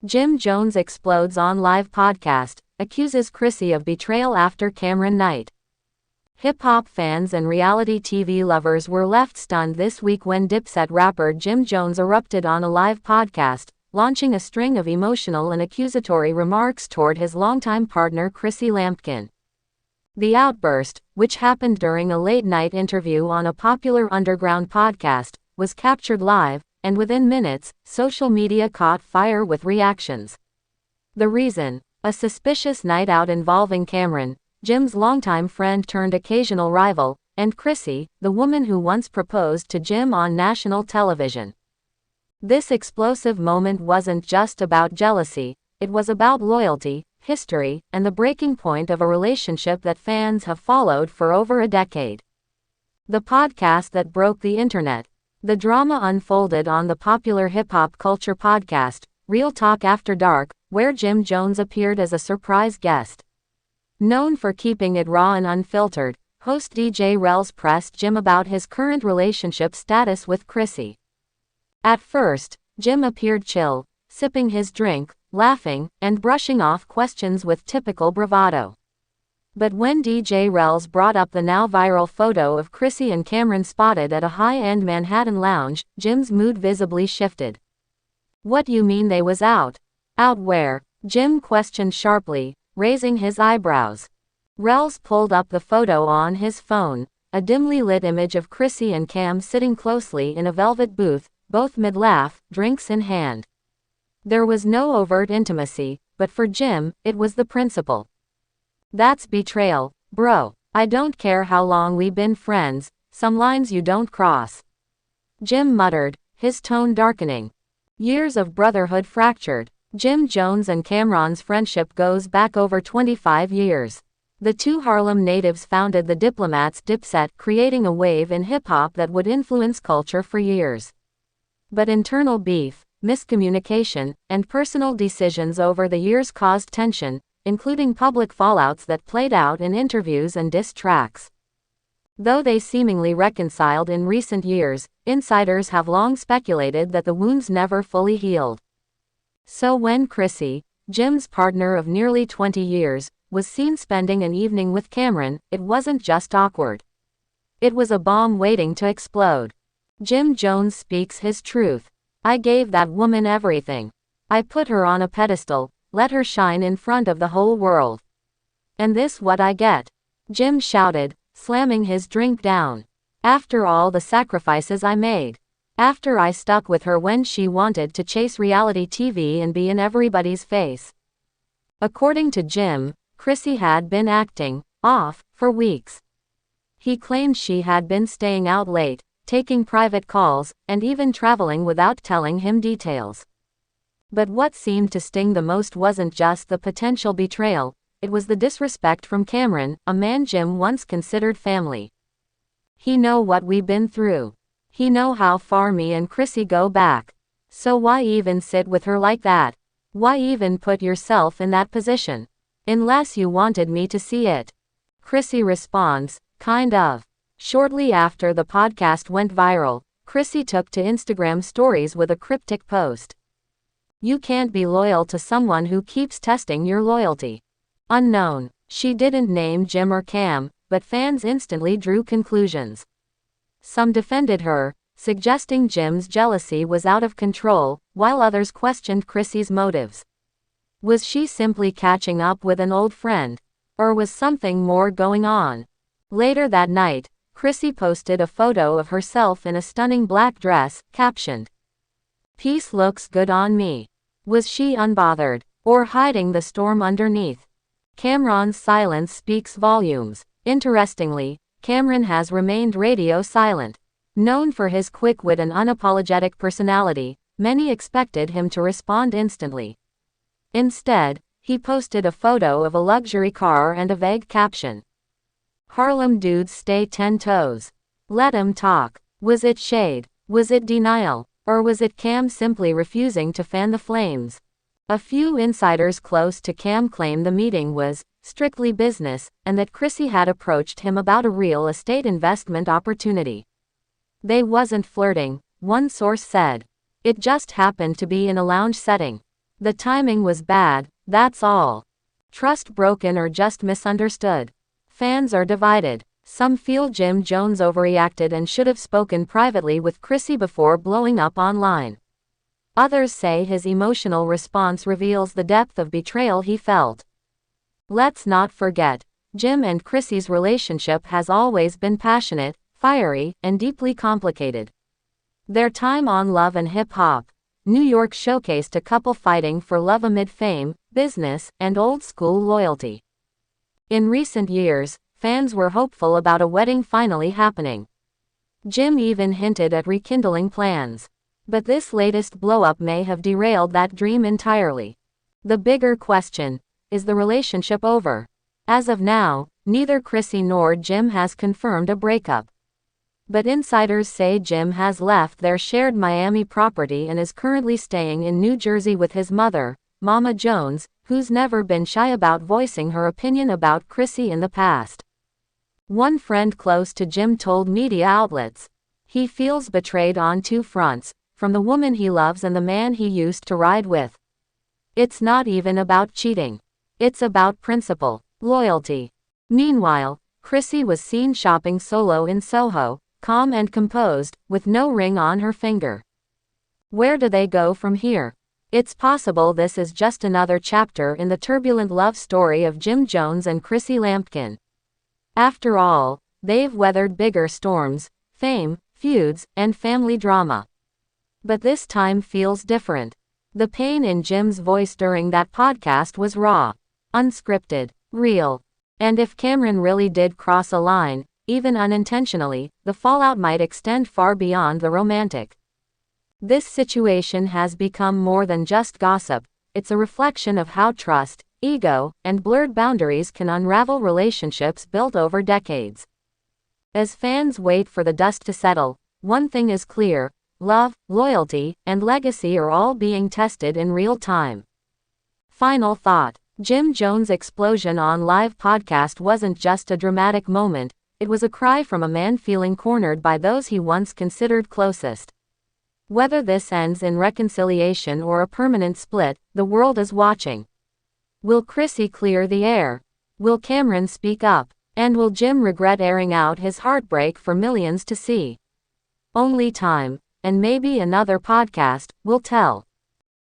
Jim Jones explodes on live podcast, accuses Chrissy of betrayal after Cameron night. Hip-hop fans and reality TV lovers were left stunned this week when doucette rapper Jim Jones erupted on a live podcast, launching a string of emotional and accusatory remarks toward his longtime partner Chrissy Lampkin. The outburst, which happened during a late-night interview on a popular underground podcast, was captured live, and within minutes, social media caught fire with reactions. The reason? A suspicious night out involving Cameron, Jim's longtime friend turned occasional rival, and Chrissy, the woman who once proposed to Jim on national television. This explosive moment wasn't just about jealousy, it was about loyalty, history, and the breaking point of a relationship that fans have followed for over a decade. The podcast that broke the internet. The drama unfolded on the popular hip-hop culture podcast, Real Talk After Dark, where Jim Jones appeared as a surprise guest. Known for keeping it raw and unfiltered, host DJ Rels pressed Jim about his current relationship status with Chrissy. At first, Jim appeared chill, sipping his drink, laughing, and brushing off questions with typical bravado. But when DJ Rels brought up the now viral photo of Chrissy and Cameron spotted at a high-end Manhattan lounge, Jim's mood visibly shifted. "What you mean they was out? Out where?" Jim questioned sharply, raising his eyebrows. Rels pulled up the photo on his phone, a dimly lit image of Chrissy and Cam sitting closely in a velvet booth, both mid-laugh, drinks in hand. There was no overt intimacy, but for Jim, it was the principle. "That's betrayal, bro. I don't care how long we been friends, some lines you don't cross," Jim muttered, his tone darkening. Years of brotherhood fractured. Jim Jones and Cameron's friendship goes back over 25 years. The two Harlem natives founded the Diplomats doucette, creating a wave in hip-hop that would influence culture for years. But internal beef, miscommunication, and personal decisions over the years caused tension, including public fallouts that played out in interviews and diss tracks. Though they seemingly reconciled in recent years, insiders have long speculated that the wounds never fully healed. So when Chrissy, Jim's partner of nearly 20 years, was seen spending an evening with Cameron, it wasn't just awkward. It was a bomb waiting to explode. Jim Jones speaks his truth. "I gave that woman everything. I put her on a pedestal, let her shine in front of the whole world. And this what I get," Jim shouted, slamming his drink down. "After all the sacrifices I made. After I stuck with her when she wanted to chase reality TV and be in everybody's face." According to Jim, Chrissy had been acting off for weeks. He claimed she had been staying out late, taking private calls, and even traveling without telling him details. But what seemed to sting the most wasn't just the potential betrayal, it was the disrespect from Cameron, a man Jim once considered family. "He know what we been through. He know how far me and Chrissy go back. So why even sit with her like that? Why even put yourself in that position? Unless you wanted me to see it." Chrissy responds, "Kind of." Shortly after the podcast went viral, Chrissy took to Instagram stories with a cryptic post. "You can't be loyal to someone who keeps testing your loyalty." Unknown. She didn't name Jim or Cam, but fans instantly drew conclusions. Some defended her, suggesting Jim's jealousy was out of control, while others questioned Chrissy's motives. Was she simply catching up with an old friend? Or was something more going on? Later that night, Chrissy posted a photo of herself in a stunning black dress, captioned, "Peace looks good on me." Was she unbothered, or hiding the storm underneath? Cameron's silence speaks volumes. Interestingly, Cameron has remained radio silent. Known for his quick wit and unapologetic personality, many expected him to respond instantly. Instead, he posted a photo of a luxury car and a vague caption. "Harlem dudes stay 10 toes. Let 'em talk." Was it shade? Was it denial? Or was it Cam simply refusing to fan the flames? A few insiders close to Cam claimed the meeting was strictly business, and that Chrissy had approached him about a real estate investment opportunity. They wasn't flirting, one source said. It just happened to be in a lounge setting. The timing was bad, that's all. Trust broken or just misunderstood. Fans are divided. Some feel Jim Jones overreacted and should have spoken privately with Chrissy before blowing up online. Others say his emotional response reveals the depth of betrayal he felt. Let's not forget, Jim and Chrissy's relationship has always been passionate, fiery, and deeply complicated. Their time on Love and Hip Hop New York showcased a couple fighting for love amid fame, business, and old-school loyalty. In recent years, fans were hopeful about a wedding finally happening. Jim even hinted at rekindling plans. But this latest blow-up may have derailed that dream entirely. The bigger question, is the relationship over? As of now, neither Chrissy nor Jim has confirmed a breakup. But insiders say Jim has left their shared Miami property and is currently staying in New Jersey with his mother, Mama Jones, who's never been shy about voicing her opinion about Chrissy in the past. One friend close to Jim told media outlets, he feels betrayed on two fronts, from the woman he loves and the man he used to ride with. It's not even about cheating. It's about principle, loyalty. Meanwhile, Chrissy was seen shopping solo in Soho, calm and composed, with no ring on her finger. Where do they go from here? It's possible this is just another chapter in the turbulent love story of Jim Jones and Chrissy Lampkin. After all, they've weathered bigger storms, fame, feuds, and family drama. But this time feels different. The pain in Jim's voice during that podcast was raw, unscripted, real. And if Cameron really did cross a line, even unintentionally, the fallout might extend far beyond the romantic. This situation has become more than just gossip, it's a reflection of how trust, ego, and blurred boundaries can unravel relationships built over decades. As fans wait for the dust to settle, one thing is clear: love, loyalty, and legacy are all being tested in real time. Final thought. Jim Jones' explosion on live podcast wasn't just a dramatic moment, it was a cry from a man feeling cornered by those he once considered closest. Whether this ends in reconciliation or a permanent split, the world is watching. Will Chrissy clear the air? Will Cameron speak up? And will Jim regret airing out his heartbreak for millions to see? Only time, and maybe another podcast, will tell.